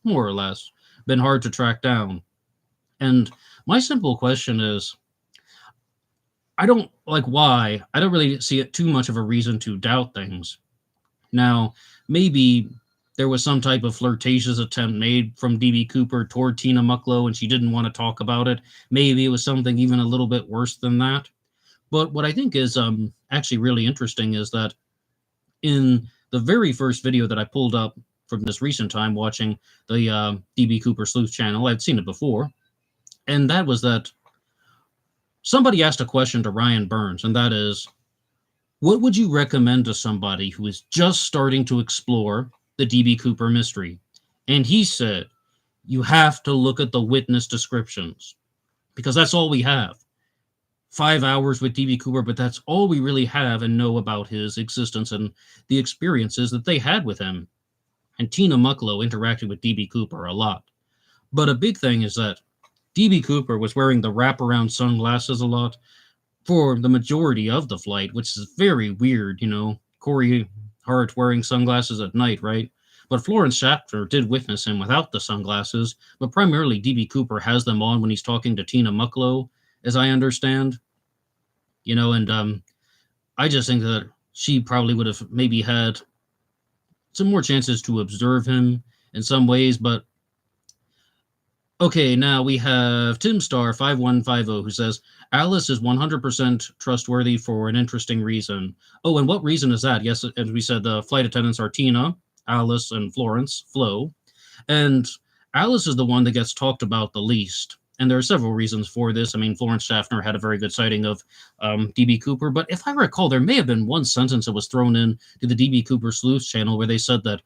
Been hard to track down. And my simple question is, I don't really see it too much of a reason to doubt things. Now, maybe there was some type of flirtatious attempt made from D.B. Cooper toward Tina Mucklow, and she didn't want to talk about it. Maybe it was something even a little bit worse than that. But what I think is actually really interesting is that in the very first video that I pulled up from this recent time watching the DB Cooper Sleuth channel, I'd seen it before, and that was that somebody asked a question to Ryan Burns, and that is, what would you recommend to somebody who is just starting to explore the DB Cooper mystery? And he said, you have to look at the witness descriptions, because that's all we have. 5 hours with DB Cooper, but that's all we really have and know about his existence and the experiences that they had with him. And Tina Mucklow interacted with DB Cooper a lot. But a big thing is that DB Cooper was wearing the wraparound sunglasses a lot for the majority of the flight, which is very weird, Corey Hart wearing sunglasses at night, right? But Florence Schaffner did witness him without the sunglasses, but primarily DB Cooper has them on when he's talking to Tina Mucklow, as I understand. And I just think that she probably would have maybe had some more chances to observe him in some ways, but okay, now we have Tim Star 5150 who says Alice is 100% trustworthy for an interesting reason. Oh, and what reason is that? Yes, as we said, the flight attendants are Tina, Alice, and Florence, Flo. And Alice is the one that gets talked about the least. And there are several reasons for this. I mean, Florence Schaffner had a very good sighting of DB Cooper, but if I recall, there may have been one sentence that was thrown in to the DB Cooper Sleuth channel where they said that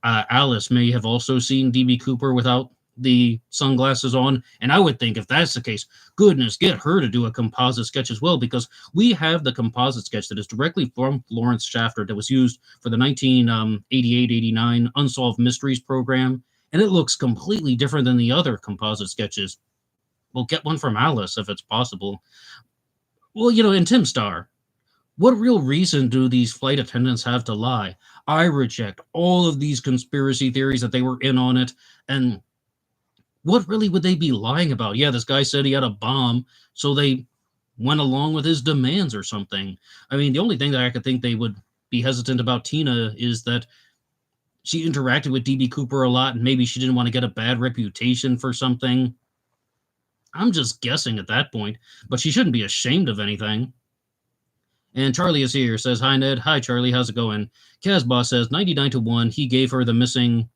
Alice may have also seen DB Cooper without the sunglasses on, and I would think if that's the case, goodness, get her to do a composite sketch as well, because we have the composite sketch that is directly from Florence Schaffner that was used for the 1988-89 Unsolved Mysteries program, and it looks completely different than the other composite sketches. Well, get one from Alice if it's possible. Well, in Tim Star, what real reason do these flight attendants have to lie? I reject all of these conspiracy theories that they were in on it, and what really would they be lying about? Yeah, this guy said he had a bomb, so they went along with his demands or something. I mean, the only thing that I could think they would be hesitant about Tina is that she interacted with DB Cooper a lot, and maybe she didn't want to get a bad reputation for something. I'm just guessing at that point, but she shouldn't be ashamed of anything. And Charlie is here, says, hi, Ned. Hi, Charlie. How's it going? Casbah says, 99-1, he gave her the missing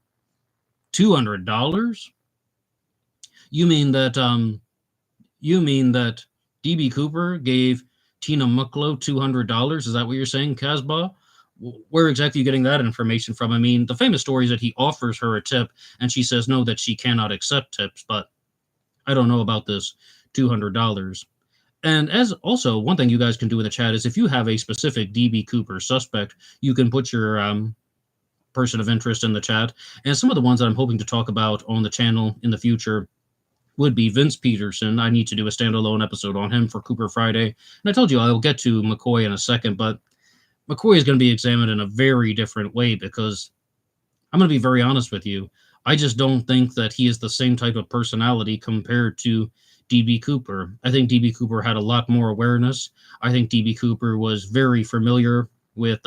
$200? You mean that DB Cooper gave Tina Mucklow $200? Is that what you're saying, Casbah? Where exactly are you getting that information from? I mean, the famous story is that he offers her a tip, and she says no, that she cannot accept tips, but I don't know about this $200. And as also, one thing you guys can do in the chat is if you have a specific DB Cooper suspect, you can put your person of interest in the chat. And some of the ones that I'm hoping to talk about on the channel in the future would be Vince Peterson. I need to do a standalone episode on him for Cooper Friday. And I told you I'll get to McCoy in a second, but McCoy is going to be examined in a very different way because I'm going to be very honest with you. I just don't think that he is the same type of personality compared to DB Cooper. I think DB Cooper had a lot more awareness. I think DB Cooper was very familiar with,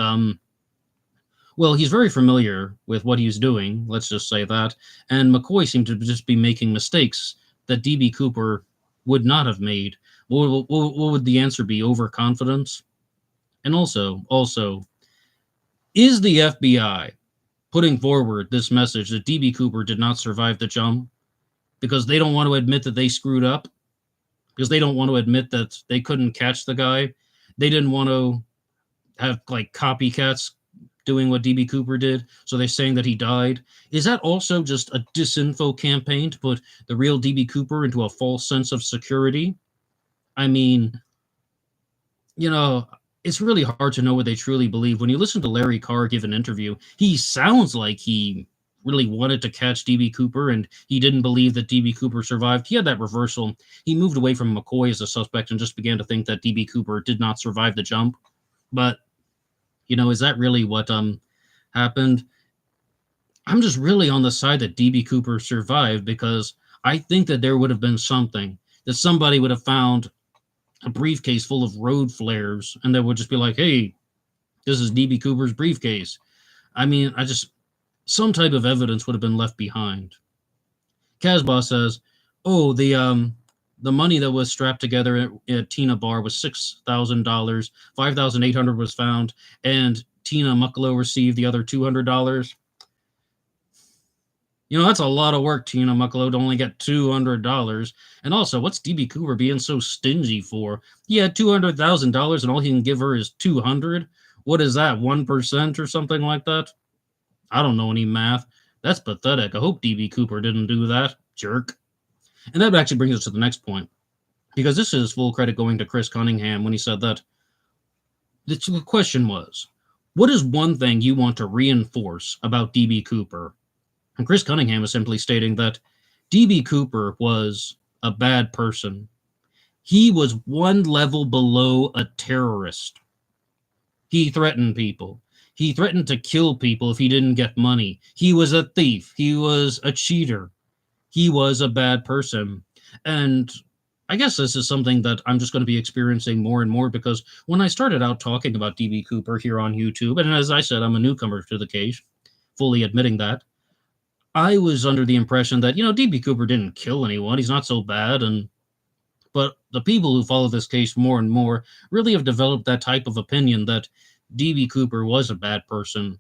he's very familiar with what he's doing. Let's just say that. And McCoy seemed to just be making mistakes that DB Cooper would not have made. What would the answer be? Overconfidence? And also, is the FBI putting forward this message that DB Cooper did not survive the jump because they don't want to admit that they screwed up? Because they don't want to admit that they couldn't catch the guy? They didn't want to have, like, copycats doing what DB Cooper did, so they're saying that he died. Is that also just a disinfo campaign to put the real DB Cooper into a false sense of security? I mean, it's really hard to know what they truly believe. When you listen to Larry Carr give an interview, he sounds like he really wanted to catch DB Cooper and he didn't believe that DB Cooper survived. He had that reversal. He moved away from McCoy as a suspect and just began to think that DB Cooper did not survive the jump. But is that really what happened? I'm just really on the side that DB Cooper survived because I think that there would have been something, that somebody would have found a briefcase full of road flares, and they would just be like, hey, this is DB Cooper's briefcase. I mean, some type of evidence would have been left behind. Casbah says, oh, the the money that was strapped together at Tina Bar was $6,000. $5,800 was found, and Tina Mucklow received the other $200. That's a lot of work, Tina Mucklow, to only get $200. And also, what's D.B. Cooper being so stingy for? He had $200,000 and all he can give her is $200. What is that, 1% or something like that? I don't know any math. That's pathetic. I hope D.B. Cooper didn't do that. Jerk. And that actually brings us to the next point, because this is full credit going to Chris Cunningham when he said that the question was, what is one thing you want to reinforce about D.B. Cooper? And Chris Cunningham is simply stating that D.B. Cooper was a bad person. He was one level below a terrorist. He threatened people. He threatened to kill people if he didn't get money. He was a thief. He was a cheater. He was a bad person. And I guess this is something that I'm just going to be experiencing more and more, because when I started out talking about D.B. Cooper here on YouTube, and as I said, I'm a newcomer to the case, fully admitting that, I was under the impression that, D.B. Cooper didn't kill anyone. He's not so bad. But the people who follow this case more and more really have developed that type of opinion that D.B. Cooper was a bad person.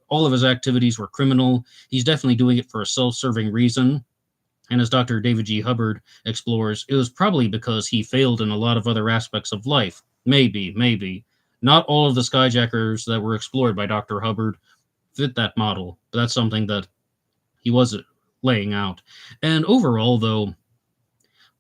All of his activities were criminal. He's definitely doing it for a self-serving reason. And as Dr. David G. Hubbard explores, it was probably because he failed in a lot of other aspects of life. Maybe. Not all of the skyjackers that were explored by Dr. Hubbard fit that model. But that's something that he was laying out. And overall, though,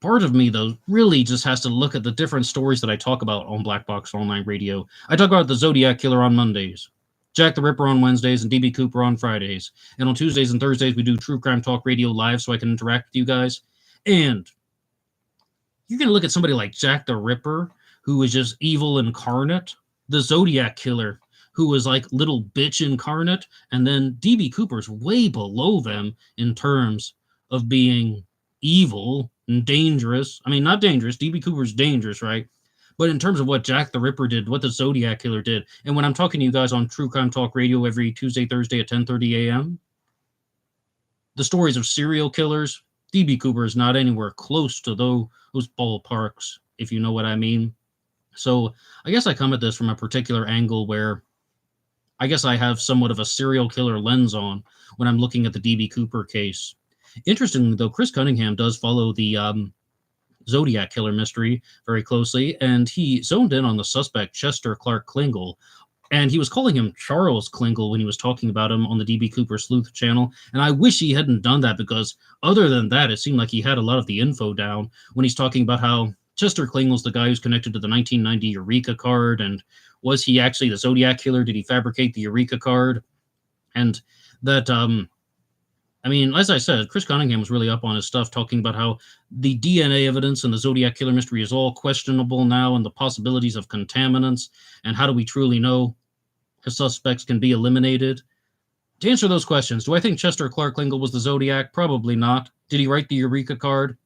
part of me, though, really just has to look at the different stories that I talk about on Black Box Online Radio. I talk about the Zodiac Killer on Mondays, Jack the Ripper on Wednesdays, and D.B. Cooper on Fridays. And on Tuesdays and Thursdays, we do True Crime Talk Radio live so I can interact with you guys. And you're going to look at somebody like Jack the Ripper, who is just evil incarnate, the Zodiac Killer, who was like little bitch incarnate, and then D.B. Cooper's way below them in terms of being evil and dangerous. I mean, not dangerous. D.B. Cooper's dangerous, right? But in terms of what Jack the Ripper did, what the Zodiac Killer did, and when I'm talking to you guys on True Crime Talk Radio every Tuesday, Thursday at 10:30 a.m., the stories of serial killers, D.B. Cooper is not anywhere close to those ballparks, if you know what I mean. So I guess I come at this from a particular angle where I guess I have somewhat of a serial killer lens on when I'm looking at the D.B. Cooper case. Interestingly, though, Chris Cunningham does follow the Zodiac Killer mystery very closely, and he zoned in on the suspect, Chester Clark Klingle, and he was calling him Charles Klingle when he was talking about him on the D.B. Cooper Sleuth channel, and I wish he hadn't done that, because other than that, it seemed like he had a lot of the info down when he's talking about how Chester Klingle's the guy who's connected to the 1990 Eureka card, and was he actually the Zodiac Killer? Did he fabricate the Eureka card? And that, as I said, Chris Cunningham was really up on his stuff, talking about how the DNA evidence in the Zodiac Killer mystery is all questionable now, and the possibilities of contaminants, and how do we truly know if suspects can be eliminated? To answer those questions, do I think Chester Clark Klingle was the Zodiac? Probably not. Did he write the Eureka card?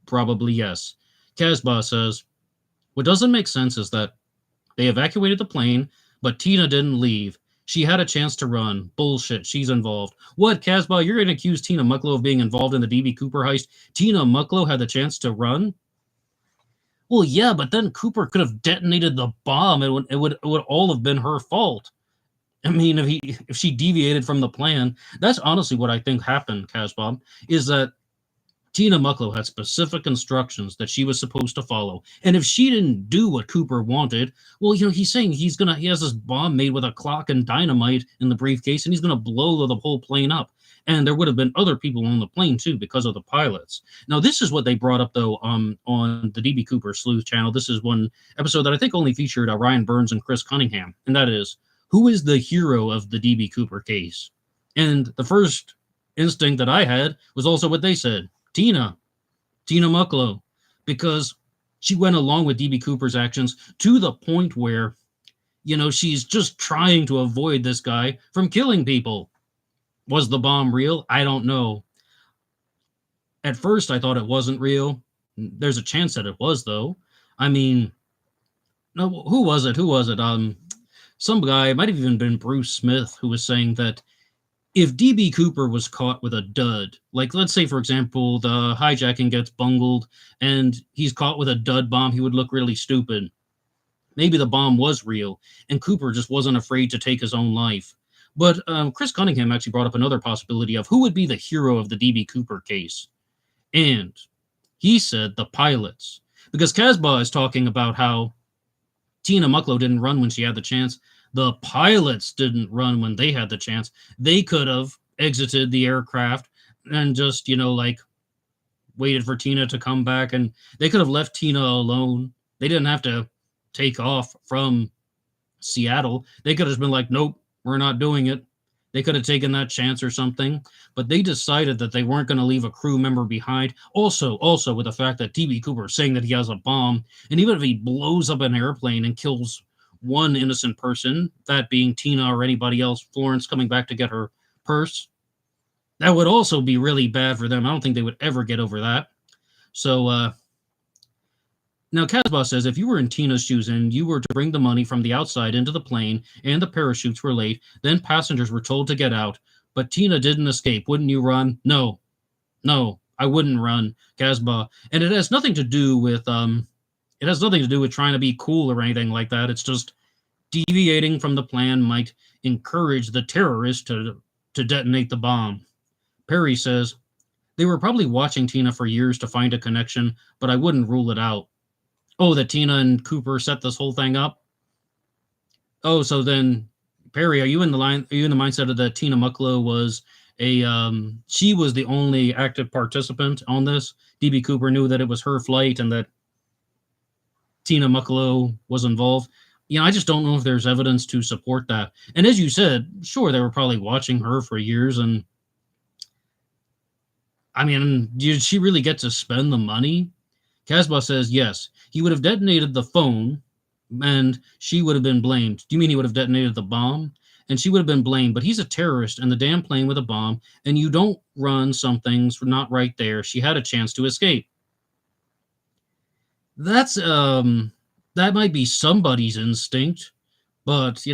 Probably yes. Casbah says, what doesn't make sense is that they evacuated the plane, but Tina didn't leave. She had a chance to run. Bullshit. She's involved. What, Casbah? You're going to accuse Tina Mucklow of being involved in the D.B. Cooper heist? Tina Mucklow had the chance to run? Well, yeah, but then Cooper could have detonated the bomb. It would all have been her fault. I mean, if she deviated from the plan, that's honestly what I think happened, Casbah, is that Tina Mucklow had specific instructions that she was supposed to follow. And if she didn't do what Cooper wanted, well, he's saying he has this bomb made with a clock and dynamite in the briefcase, and he's going to blow the whole plane up. And there would have been other people on the plane, too, because of the pilots. Now, this is what they brought up, though, on the D.B. Cooper Sleuth channel. This is one episode that I think only featured Ryan Burns and Chris Cunningham. And that is, who is the hero of the D.B. Cooper case? And the first instinct that I had was also what they said. Tina Mucklow, because she went along with D.B. Cooper's actions to the point where, she's just trying to avoid this guy from killing people. Was the bomb real? I don't know. At first, I thought it wasn't real. There's a chance that it was, though. I mean, no, who was it? Some guy, it might have even been Bruce Smith, who was saying that if DB Cooper was caught with a dud, like let's say, for example, the hijacking gets bungled and he's caught with a dud bomb, he would look really stupid. Maybe the bomb was real and Cooper just wasn't afraid to take his own life. But Chris Cunningham actually brought up another possibility of who would be the hero of the DB Cooper case. And he said the pilots. Because Casbah is talking about how Tina Mucklow didn't run when she had the chance. The pilots didn't run when they had the chance. They could have exited the aircraft and just, like waited for Tina to come back, and they could have left Tina alone. They didn't have to take off from Seattle. They could have been like, nope, we're not doing it. They could have taken that chance or something, but they decided that they weren't going to leave a crew member behind. Also with the fact that DB Cooper is saying that he has a bomb, and even if he blows up an airplane and kills one innocent person, that being Tina or anybody else, Florence coming back to get her purse, that would also be really bad for them. I don't think they would ever get over that. So, now, Casbah says if you were in Tina's shoes and you were to bring the money from the outside into the plane and the parachutes were late, then passengers were told to get out, but Tina didn't escape, wouldn't you run? No, I wouldn't run, Casbah. And it has nothing to do with trying to be cool or anything like that. It's just deviating from the plan might encourage the terrorists to detonate the bomb. Perry says they were probably watching Tina for years to find a connection, but I wouldn't rule it out. Oh, that Tina and Cooper set this whole thing up? Oh, so then, Perry, are you in the mindset of that Tina Mucklow was she was the only active participant on this? DB Cooper knew that it was her flight and that Tina Mucklow was involved. I just don't know if there's evidence to support that. And as you said, sure, they were probably watching her for years, and I mean, did she really get to spend the money? Casbah says yes. He would have detonated the phone, and she would have been blamed. Do you mean he would have detonated the bomb? And she would have been blamed, but he's a terrorist and the damn plane with a bomb, and you don't run something's not right there. She had a chance to escape. That's, that might be somebody's instinct, but,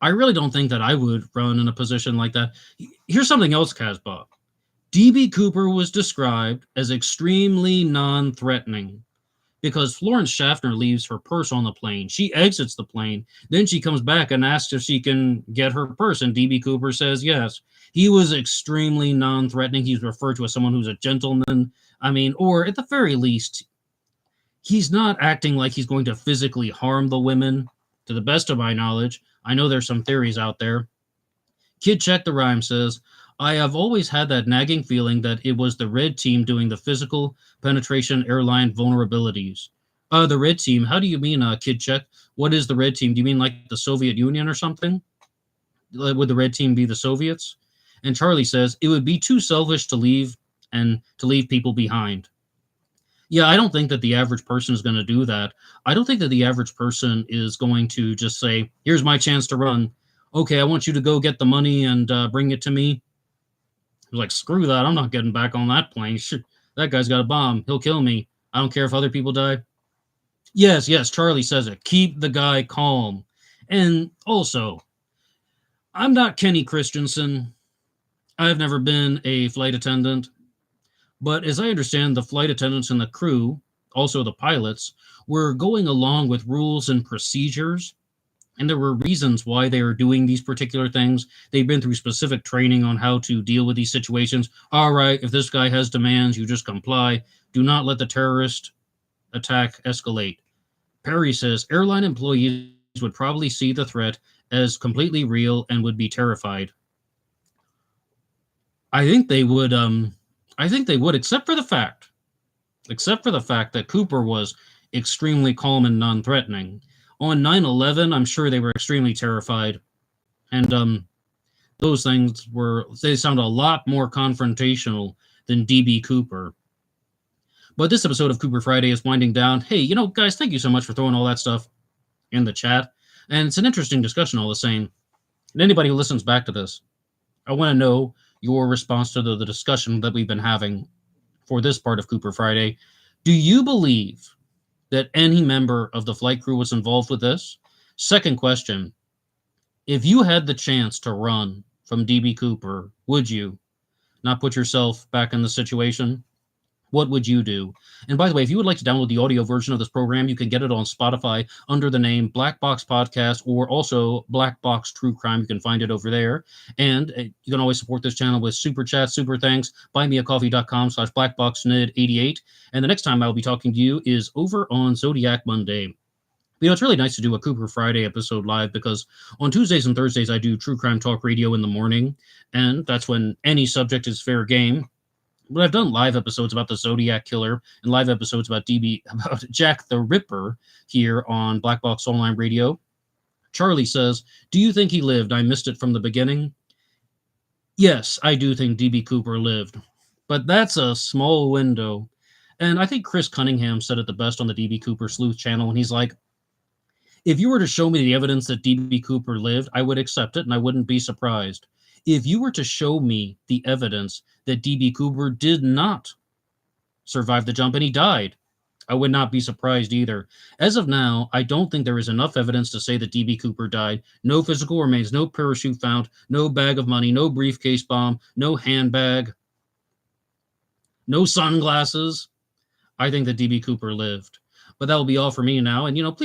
I really don't think that I would run in a position like that. Here's something else, Casbah. DB Cooper was described as extremely non-threatening because Florence Schaffner leaves her purse on the plane. She exits the plane. Then she comes back and asks if she can get her purse, and DB Cooper says yes. He was extremely non-threatening. He's referred to as someone who's a gentleman. Or at the very least, he's not acting like he's going to physically harm the women, to the best of my knowledge. I know there's some theories out there. Kid Check the Rhyme says, I have always had that nagging feeling that it was the red team doing the physical penetration airline vulnerabilities. The red team, how do you mean, Kid Check? What is the red team? Do you mean like the Soviet Union or something? Would the red team be the Soviets? And Charlie says, it would be too selfish to leave people behind. Yeah, I don't think that the average person is going to do that. I don't think that the average person is going to just say, here's my chance to run. Okay, I want you to go get the money and bring it to me. Like, screw that. I'm not getting back on that plane. Shit, that guy's got a bomb. He'll kill me. I don't care if other people die. Yes, Charlie says it. Keep the guy calm. And also, I'm not Kenny Christensen. I've never been a flight attendant. But as I understand, the flight attendants and the crew, also the pilots, were going along with rules and procedures. And there were reasons why they were doing these particular things. They've been through specific training on how to deal with these situations. All right, if this guy has demands, you just comply. Do not let the terrorist attack escalate. Perry says airline employees would probably see the threat as completely real and would be terrified. I think they would, except for the fact that Cooper was extremely calm and non-threatening. On 9/11, I'm sure they were extremely terrified. And those things they sound a lot more confrontational than DB Cooper. But this episode of Cooper Friday is winding down. Hey, guys, thank you so much for throwing all that stuff in the chat. And it's an interesting discussion all the same. And anybody who listens back to this, I want to know your response to the discussion that we've been having for this part of Cooper Friday. Do you believe that any member of the flight crew was involved with this? Second question, If you had the chance to run from DB Cooper, would you not put yourself back in the situation? What would you do? And by the way, if you would like to download the audio version of this program, you can get it on Spotify under the name Black Box Podcast or also Black Box True Crime. You can find it over there. And you can always support this channel with super chats, super thanks, buymeacoffee.com/blackboxnid88. And the next time I'll be talking to you is over on Zodiac Monday. You know, it's really nice to do a Cooper Friday episode live because on Tuesdays and Thursdays I do True Crime Talk Radio in the morning, and that's when any subject is fair game. But I've done live episodes about the Zodiac Killer and live episodes about Jack the Ripper here on Black Box Online Radio. Charlie says, do you think he lived? I missed it from the beginning. Yes, I do think DB Cooper lived, but that's a small window. And I think Chris Cunningham said it the best on the DB Cooper Sleuth channel, and he's like, if you were to show me the evidence that DB Cooper lived, I would accept it and I wouldn't be surprised. If you were to show me the evidence that DB Cooper did not survive the jump and he died, I would not be surprised either. As of now, I don't think there is enough evidence to say that DB Cooper died. No physical remains, no parachute found, no bag of money, no briefcase bomb, no handbag, no sunglasses. I think that DB Cooper lived. But that will be all for me now. And, please